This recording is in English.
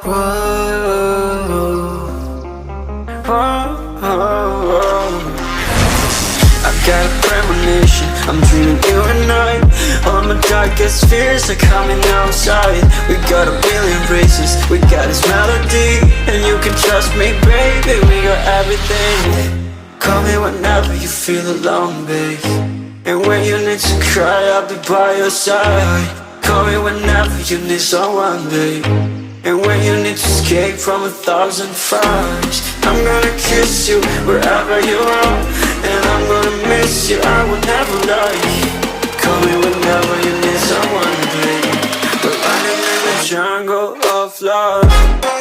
Whoa, whoa, whoa. I got a premonition, I'm dreaming you and I. All my darkest fears are coming outside. We got a billion races, we got this melody, and you can trust me, baby, we got everything. Call me whenever you feel alone, babe, and when you need to cry, I'll be by your side. Call me whenever you need someone, babe, and when you need to escape from 1,000 fires. I'm gonna kiss you wherever you are, and I'm gonna miss you, I will never lie. Call me whenever you need someone, babe. We're running in the jungle of love.